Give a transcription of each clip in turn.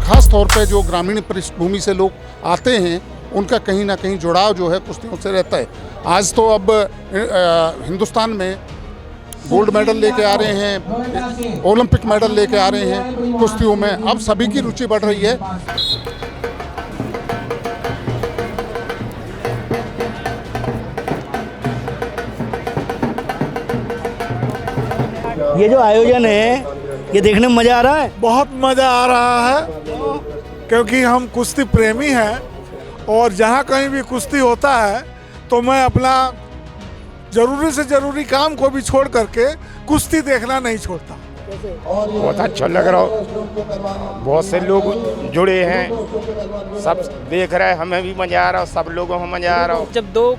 ख़ास तौर पे जो ग्रामीण पृष्ठभूमि से लोग आते हैं उनका कहीं ना कहीं जुड़ाव जो है कुश्तियों से रहता है। आज तो अब हिंदुस्तान में गोल्ड मेडल लेके आ रहे हैं, ओलंपिक मेडल लेके आ रहे हैं कुश्तियों में। अब सभी की रुचि बढ़ रही है। ये जो आयोजन है ये देखने में मज़ा आ रहा है। बहुत मज़ा आ रहा है क्योंकि हम कुश्ती प्रेमी हैं और जहाँ कहीं भी कुश्ती होता है तो मैं अपना ज़रूरी से ज़रूरी काम को भी छोड़ करके कुश्ती देखना नहीं छोड़ता। बहुत अच्छा लग रहा हो, बहुत से लोग जुड़े हैं, सब देख रहे हैं, हमें भी मज़ा आ रहा हो, सब लोगों को मज़ा आ रहा हो। जब दो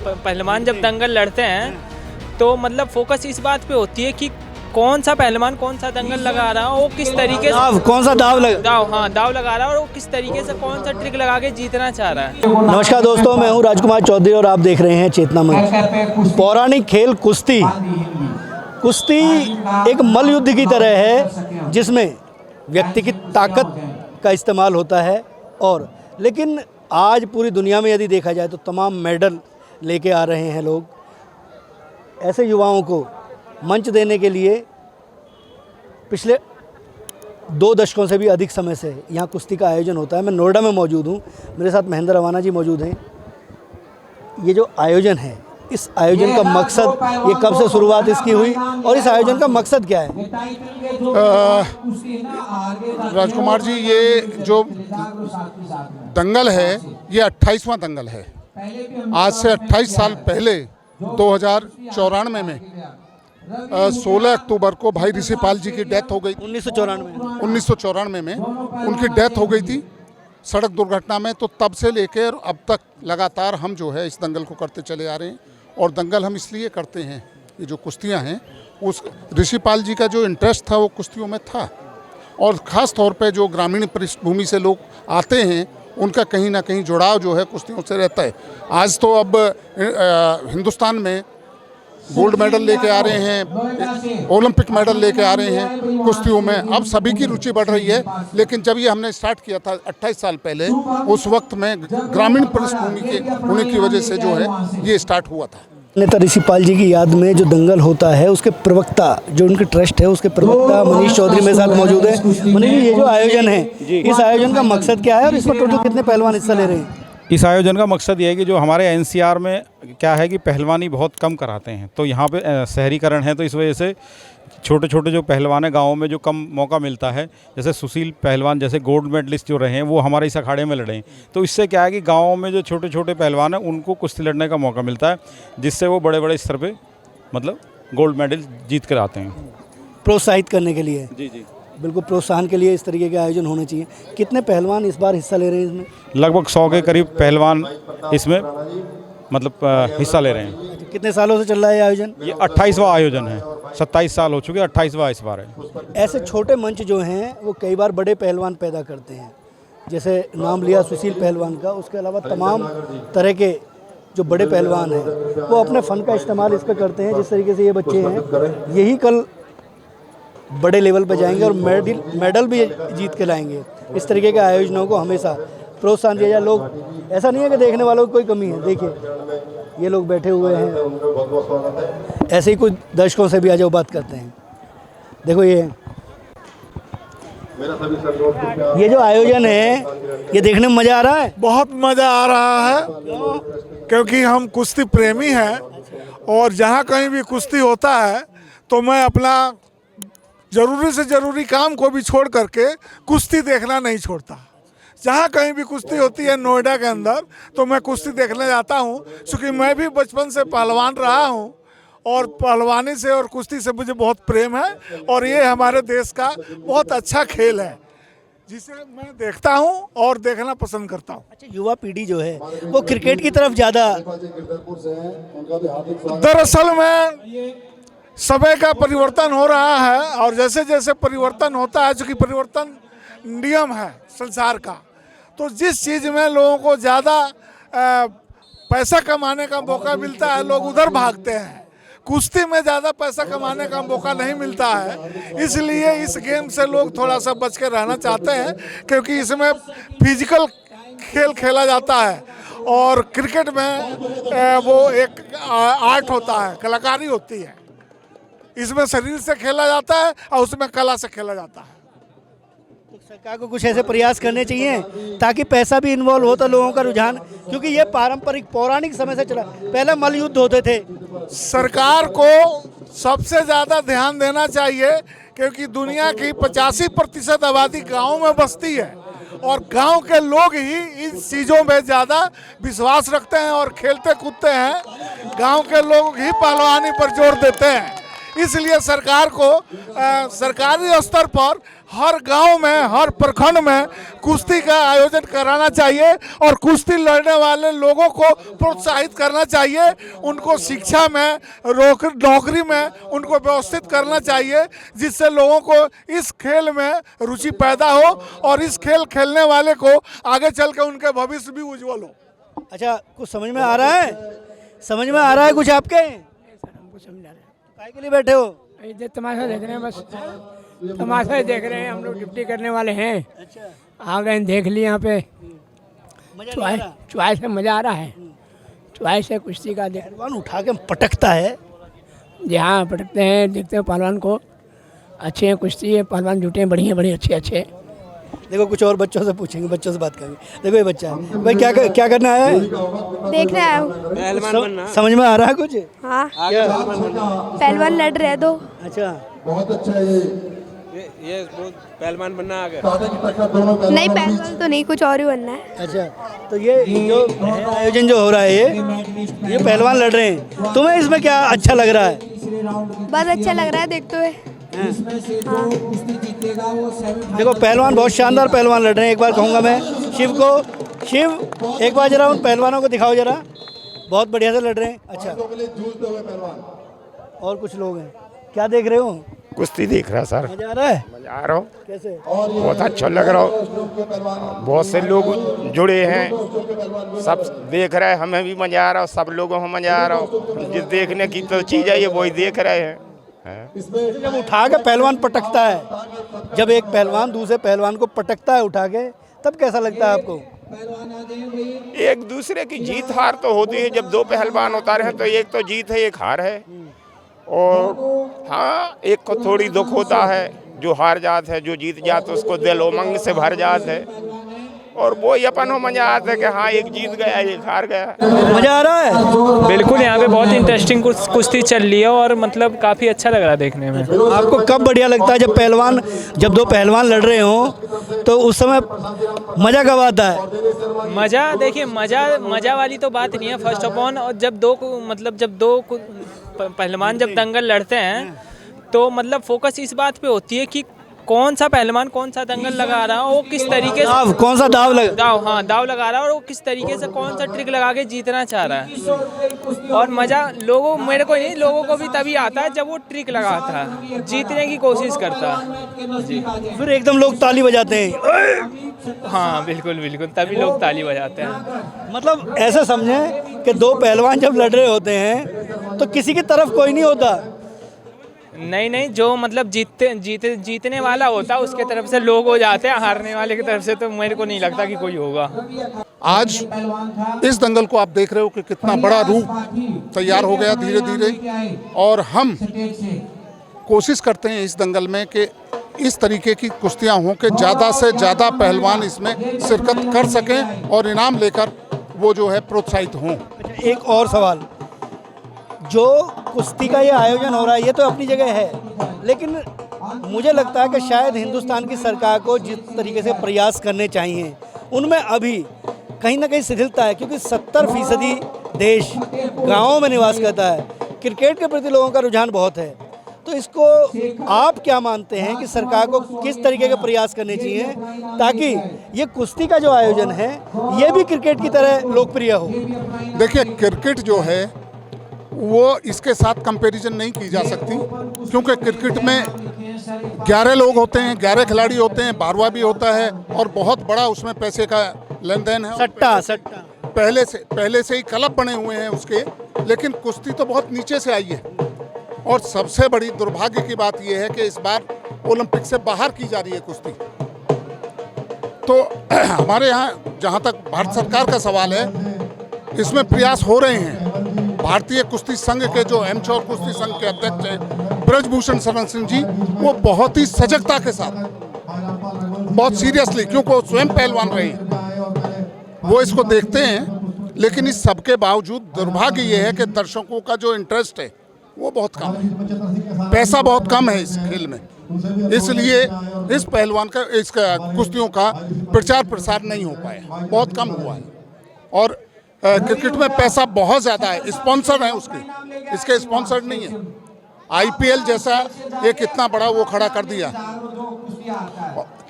पहलवान जब दंगल लड़ते हैं तो मतलब फोकस इस बात पे होती है कि कौन सा पहलवान कौन सा दंगल लगा रहा है, वो किस तरीके से कौन सा दाव लगा रहा है और वो किस तरीके से कौन सा ट्रिक लगा के जीतना चाह रहा है। नमस्कार दोस्तों, मैं हूं राजकुमार चौधरी और आप देख रहे हैं चेतना मंच। पौराणिक खेल कुश्ती एक मल्ल युद्ध की तरह है जिसमें व्यक्ति की ताकत का इस्तेमाल होता है। और लेकिन आज पूरी दुनिया में यदि देखा जाए तो तमाम मेडल लेके आ रहे हैं लोग। ऐसे युवाओं को मंच देने के लिए पिछले 2 दशकों से भी अधिक समय से यहाँ कुश्ती का आयोजन होता है। मैं नोएडा में मौजूद हूँ, मेरे साथ महेंद्र रवाना जी मौजूद हैं। ये जो आयोजन है, इस आयोजन का मकसद, ये कब से शुरुआत इसकी हुई और इस आयोजन का मकसद क्या है? राजकुमार जी, ये जो दंगल है ये 28वां दंगल है। आज से 28 साल पहले 2094 में 16 अक्टूबर को भाई ऋषिपाल जी की डेथ हो गई। 1994 में उनकी डेथ हो गई थी सड़क दुर्घटना में। तो तब से लेकर अब तक लगातार हम जो है इस दंगल को करते चले आ रहे हैं। और दंगल हम इसलिए करते हैं, ये जो कुश्तियां हैं, उस ऋषिपाल जी का जो इंटरेस्ट था वो कुश्तियों में था। और ख़ास तौर पे जो ग्रामीण पृष्ठभूमि से लोग आते हैं उनका कहीं ना कहीं जुड़ाव जो है कुश्तियों से रहता है। आज तो अब हिंदुस्तान में गोल्ड मेडल लेके आ रहे हैं, ओलंपिक मेडल लेके आ रहे हैं कुश्तियों में। अब सभी की रुचि बढ़ रही है। लेकिन जब ये हमने स्टार्ट किया था 28 साल पहले, उस वक्त में ग्रामीण पृष्ठभूमि के होने की वजह से जो है ये स्टार्ट हुआ था। नेता ऋषिपाल जी की याद में जो दंगल होता है उसके प्रवक्ता, जो उनके ट्रस्ट है उसके प्रवक्ता मनीष चौधरी मेरे साथ मौजूद है। मनीष जी, ये जो आयोजन है, इस आयोजन का मकसद क्या है और इसमें टोटल कितने पहलवान हिस्सा ले रहे हैं? इस आयोजन का मकसद ये है कि जो हमारे एनसीआर में क्या है कि पहलवानी बहुत कम कराते हैं, तो यहाँ पे शहरीकरण है, तो इस वजह से छोटे छोटे जो पहलवान हैं गाँव में जो कम मौका मिलता है, जैसे सुशील पहलवान जैसे गोल्ड मेडलिस्ट जो रहे हैं वो हमारे इस अखाड़े में लड़े हैं। तो इससे क्या है कि गाँव में जो छोटे छोटे पहलवान हैं उनको कुश्ती लड़ने का मौका मिलता है, जिससे वो बड़े बड़े स्तर पर मतलब गोल्ड मेडल जीत कर आते हैं। प्रोत्साहित करने के लिए? जी, बिल्कुल, प्रोत्साहन के लिए इस तरीके के आयोजन होने चाहिए। कितने पहलवान इस बार हिस्सा ले रहे हैं इसमें? लगभग 100 के करीब पहलवान इसमें मतलब हिस्सा ले रहे हैं। कितने सालों से चल रहा है ये आयोजन? ये 28वां आयोजन है, 27 साल हो चुके, 28वां इस बार है। ऐसे छोटे मंच जो हैं वो कई बार बड़े पहलवान पैदा करते हैं। जैसे नाम लिया सुशील पहलवान का, उसके अलावा तमाम तरह के जो बड़े पहलवान हैं वो अपने फ़न का इस्तेमाल इस पर करते हैं। जिस तरीके से ये बच्चे हैं, यही कल बड़े लेवल पर जाएंगे और मेडल भी जीत के लाएंगे। इस तरीके के आयोजनों को हमेशा प्रोत्साहन दिया जाए। लोग, ऐसा नहीं है कि देखने वालों की कोई कमी है। देखिए ये लोग बैठे हुए हैं, ऐसे ही कुछ दर्शकों से भी आज वो बात करते हैं। देखो ये जो आयोजन है ये देखने में मज़ा आ रहा है। बहुत मज़ा आ रहा है क्योंकि हम कुश्ती प्रेमी हैं और जहाँ कहीं भी कुश्ती होता है तो मैं अपना ज़रूरी से ज़रूरी काम को भी छोड़ करके कुश्ती देखना नहीं छोड़ता। जहाँ कहीं भी कुश्ती होती है नोएडा के अंदर तो मैं कुश्ती देखने जाता हूँ, क्योंकि मैं भी बचपन से पहलवान रहा हूँ और पहलवानी से और कुश्ती से मुझे बहुत प्रेम है। और ये हमारे देश का बहुत अच्छा खेल है जिसे मैं देखता हूँ और देखना पसंद करता हूँ। अच्छा, युवा पीढ़ी जो है वो क्रिकेट की तरफ ज़्यादा, दरअसल में समय का परिवर्तन हो रहा है और जैसे जैसे परिवर्तन होता है, चूँकि परिवर्तन नियम है संसार का, तो जिस चीज़ में लोगों को ज़्यादा पैसा कमाने का मौका मिलता है लोग उधर भागते हैं। कुश्ती में ज़्यादा पैसा कमाने का मौका नहीं मिलता है, इसलिए इस गेम से लोग थोड़ा सा बच के रहना चाहते हैं, क्योंकि इसमें फिजिकल खेल खेला जाता है और क्रिकेट में वो एक आर्ट होता है, कलाकारी होती है। इसमें शरीर से खेला जाता है और उसमें कला से खेला जाता है। तो सरकार को कुछ ऐसे प्रयास करने चाहिए ताकि पैसा भी इन्वॉल्व होता लोगों का रुझान, क्योंकि ये पारंपरिक पौराणिक समय से चला, पहले मल्ल युद्ध होते थे। सरकार को सबसे ज़्यादा ध्यान देना चाहिए, क्योंकि दुनिया की 85% आबादी गाँव में बसती है और गांव के लोग ही इन चीज़ों में ज़्यादा विश्वास रखते हैं और खेलते कूदते हैं। गांव के लोग ही पहलवानी पर जोर देते हैं, इसलिए सरकार को सरकारी स्तर पर हर गांव में, हर प्रखंड में कुश्ती का आयोजन कराना चाहिए और कुश्ती लड़ने वाले लोगों को प्रोत्साहित करना चाहिए। उनको शिक्षा में, नौकरी में उनको व्यवस्थित करना चाहिए, जिससे लोगों को इस खेल में रुचि पैदा हो और इस खेल खेलने वाले को आगे चल के उनके भविष्य भी उज्जवल हो। अच्छा, कुछ समझ में आ रहा है? समझ में आ रहा है कुछ आपके? काय के लिए बैठे हो? इधर तमाशा देख रहे हैं, बस तमाशा ही देख रहे हैं। हम लोग ड्यूटी करने वाले हैं। अच्छा, आ गए, देख लिए यहाँ पे। मजा नहीं आ रहा? चॉइस से मज़ा आ रहा है। चॉइस है कुश्ती का। देख, पहलवान उठा के पटकता है। जी हाँ, पटकते हैं, देखते हैं पहलवान को। अच्छे हैं, कुश्ती है, पहलवान जुटे हैं, बढ़िया बढ़िया, अच्छे अच्छे। देखो कुछ और बच्चों से पूछेंगे, बच्चों से बात करेंगे। देखो ये बच्चा है भाई, क्या करना है? देखना है। समझ में आ रहा है कुछ? हाँ, क्या? पहलवान लड़ रहे दो। अच्छा, बहुत अच्छा है ये पहलवान बनना आ गया। नहीं, पहलवान तो नहीं, कुछ और ही बनना है। अच्छा, तो ये जो आयोजन जो हो रहा है, ये पहलवान लड़ रहे हैं, तुम्हें इसमें क्या अच्छा लग रहा है? बहुत अच्छा लग रहा है देखते हुए। देखो पहलवान बहुत शानदार पहलवान लड़ रहे हैं। एक बार कहूँगा मैं शिव को, शिव एक बार जरा उन पहलवानों को दिखाओ जरा, बहुत बढ़िया से लड़ रहे हैं। अच्छा, और कुछ लोग हैं, क्या देख रहे हो? कुश्ती देख रहा सर। मजा आ रहा है? मजा आ रहा हो। कैसे? बहुत अच्छा लग रहा हो। बहुत से लोग जुड़े हैं, सब देख रहे हैं, हमें भी मजा आ रहा हो, सब लोगों को मजा आ रहा हो। जिस देखने की तो चीज़ है ये वही देख रहे हैं। जब उठा के पहलवान पटकता है, जब एक पहलवान दूसरे पहलवान को पटकता है उठा के, तब कैसा लगता है आपको? एक दूसरे की जीत हार तो होती है। जब दो पहलवान उतारे हैं तो एक तो जीत है, एक हार है। और हाँ, एक को थोड़ी दुख होता है, जो हार जात है, जो जीत जात उसको दिल उमंग से भर जात है, और वो ही अपन मजा आता है कि हाँ एक जीत गया, एक हार गया। मजा आ रहा है? बिल्कुल, यहाँ पे बहुत इंटरेस्टिंग कुश्ती चल रही है और मतलब काफ़ी अच्छा लग रहा है देखने में। आपको कब बढ़िया लगता है? जब दो पहलवान लड़ रहे हो तो उस समय मजा कब आता है? मज़ा, देखिए मज़ा वाली तो बात नहीं है फर्स्ट ऑफ ऑल। और जब दो पहलवान जब दंगल लड़ते हैं तो मतलब फोकस इस बात पे होती है कि कौन सा पहलवान कौन सा दंगल लगा रहा है, वो किस तरीके से कौन सा दाव लगा रहा है और वो किस तरीके से कौन सा ट्रिक लगा के जीतना चाह रहा है। और मज़ा मेरे को नहीं, लोगों को भी तभी आता है जब वो ट्रिक लगाता है, जीतने की कोशिश करता है जी। फिर एकदम लोग ताली बजाते हैं। हाँ बिल्कुल बिल्कुल, तभी लोग ताली बजाते हैं। मतलब ऐसा समझें कि दो पहलवान जब लड़ रहे होते हैं तो किसी की तरफ कोई नहीं होता। नहीं, जो मतलब जीतने वाला होता है उसके तरफ से लोग हो जाते हैं, हारने वाले की तरफ से तो मेरे को नहीं लगता कि कोई होगा। आज इस दंगल को आप देख रहे हो कि कितना बड़ा रूप तैयार हो गया धीरे धीरे, और हम कोशिश करते हैं इस दंगल में कि इस तरीके की कुश्तियां हों कि ज़्यादा से ज़्यादा पहलवान इसमें शिरकत कर सकें और इनाम लेकर वो जो है प्रोत्साहित हों। एक और सवाल, जो कुश्ती का ये आयोजन हो रहा है ये तो अपनी जगह है, लेकिन मुझे लगता है कि शायद हिंदुस्तान की सरकार को जिस तरीके से प्रयास करने चाहिए उनमें अभी कहीं ना कहीं शिथिलता है, क्योंकि 70% देश गाँवों में निवास करता है। क्रिकेट के प्रति लोगों का रुझान बहुत है, तो इसको आप क्या मानते हैं कि सरकार को किस तरीके के प्रयास करने चाहिए ताकि ये कुश्ती का जो आयोजन है ये भी क्रिकेट की तरह लोकप्रिय हो? देखिए, क्रिकेट जो है वो इसके साथ कंपैरिजन नहीं की जा सकती, क्योंकि क्रिकेट में 11 लोग होते हैं, 11 खिलाड़ी होते हैं, 12वां भी होता है और बहुत बड़ा उसमें पैसे का लेन देन है। सट्टा पहले से ही क्लब बने हुए हैं उसके, लेकिन कुश्ती तो बहुत नीचे से आई है। और सबसे बड़ी दुर्भाग्य की बात यह है कि इस बार ओलंपिक से बाहर की जा रही है कुश्ती। तो हमारे यहाँ जहाँ तक भारत सरकार का सवाल है, इसमें प्रयास हो रहे हैं। भारतीय कुश्ती संघ के जो एमचोर कुश्ती संघ के अध्यक्ष हैं ब्रजभूषण शरण सिंह जी, वो बहुत ही सजगता के साथ, बहुत सीरियसली, क्योंकि वो स्वयं पहलवान रही, वो इसको देखते हैं। लेकिन इस सब के बावजूद दुर्भाग्य ये है कि दर्शकों का जो इंटरेस्ट है वो बहुत कम है, पैसा बहुत कम है इस खेल में, इसलिए इस पहलवान का, इस कुश्तियों का प्रचार प्रसार नहीं हो पाया, बहुत कम हुआ है। और क्रिकेट में पैसा बहुत ज़्यादा है, स्पॉन्सर हैं उसके, इसके स्पॉन्सर नहीं है। IPL जैसा एक इतना बड़ा वो खड़ा कर दिया,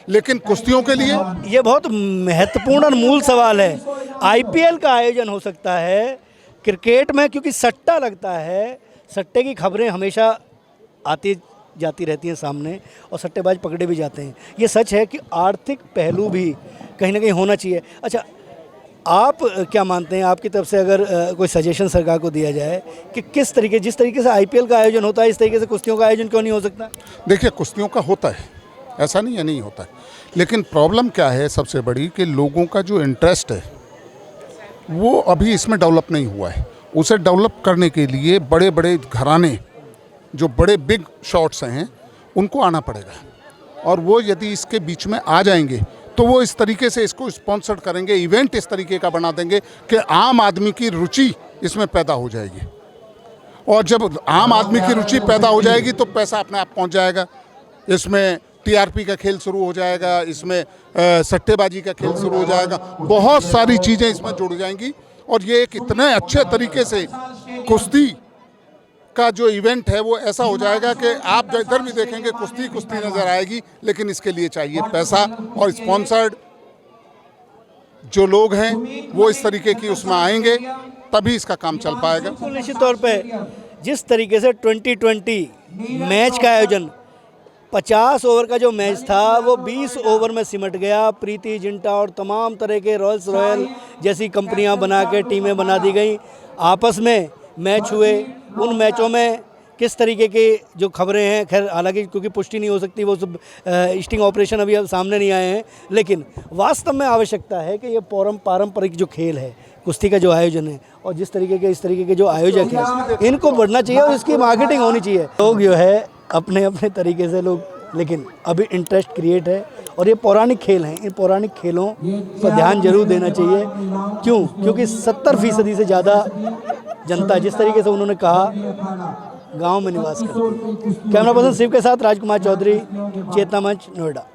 लेकिन कुश्तियों के लिए ये बहुत महत्वपूर्ण और मूल सवाल है। IPL का आयोजन हो सकता है क्रिकेट में, क्योंकि सट्टा लगता है, सट्टे की खबरें हमेशा आती जाती रहती हैं सामने और सट्टेबाज पकड़े भी जाते हैं। ये सच है कि आर्थिक पहलू भी कहीं ना कहीं होना चाहिए। अच्छा, आप क्या मानते हैं, आपकी तरफ से अगर कोई सजेशन सरकार को दिया जाए कि किस तरीके, जिस तरीके से IPL का आयोजन होता है, इस तरीके से कुश्तियों का आयोजन क्यों नहीं हो सकता? देखिए, कुश्तियों का होता है, ऐसा नहीं है नहीं होता है, लेकिन प्रॉब्लम क्या है सबसे बड़ी, कि लोगों का जो इंटरेस्ट है वो अभी इसमें डेवलप नहीं हुआ है। उसे डेवलप करने के लिए बड़े बड़े घराने, जो बड़े बिग शॉट्स हैं, उनको आना पड़ेगा, और वो यदि इसके बीच में आ जाएंगे तो वो इस तरीके से इसको स्पॉन्सर करेंगे, इवेंट इस तरीके का बना देंगे कि आम आदमी की रुचि इसमें पैदा हो जाएगी। और जब आम आदमी की रुचि पैदा हो जाएगी तो पैसा अपने आप पहुंच जाएगा, इसमें TRP का खेल शुरू हो जाएगा, इसमें सट्टेबाजी का खेल शुरू हो जाएगा, बहुत सारी चीज़ें इसमें जुड़ जाएंगी। और ये एक इतने अच्छे तरीके से कुश्ती का जो इवेंट है वो ऐसा हो जाएगा कि आप इधर भी देखेंगे कुश्ती कुश्ती नज़र आएगी। लेकिन इसके लिए चाहिए पैसा, और स्पॉन्सर्ड जो लोग हैं वो इस तरीके की उसमें आएंगे, तभी इसका काम चल पाएगा। बिल्कुल निश्चित तौर पे जिस तरीके से 2020 मैच का आयोजन, 50 ओवर का जो मैच था वो 20 ओवर में सिमट गया। प्रीति जिंटा और तमाम तरह के रॉयल्स रॉयल जैसी कंपनियां बना के टीमें बना दी गई, आपस में मैच हुए। उन मैचों में किस तरीके के जो खबरें हैं, खैर हालांकि क्योंकि पुष्टि नहीं हो सकती, वो सब स्टिंग ऑपरेशन अभी सामने नहीं आए हैं, लेकिन वास्तव में आवश्यकता है कि ये पारंपरिक जो खेल है, कुश्ती का जो आयोजन है, और जिस तरीके के इस तरीके के जो आयोजक हैं, इनको बढ़ना चाहिए और इसकी मार्केटिंग होनी चाहिए। लोग जो है अपने अपने तरीके से लोग, लेकिन अभी इंटरेस्ट क्रिएट है, और ये पौराणिक खेल हैं, इन पौराणिक खेलों पर ध्यान जरूर देना चाहिए। क्यों? क्योंकि 70% से ज़्यादा जनता, जिस तरीके से उन्होंने कहा, गांव में निवास करती है। कैमरा पर्सन शिव के साथ राजकुमार चौधरी, चेतना मंच, नोएडा।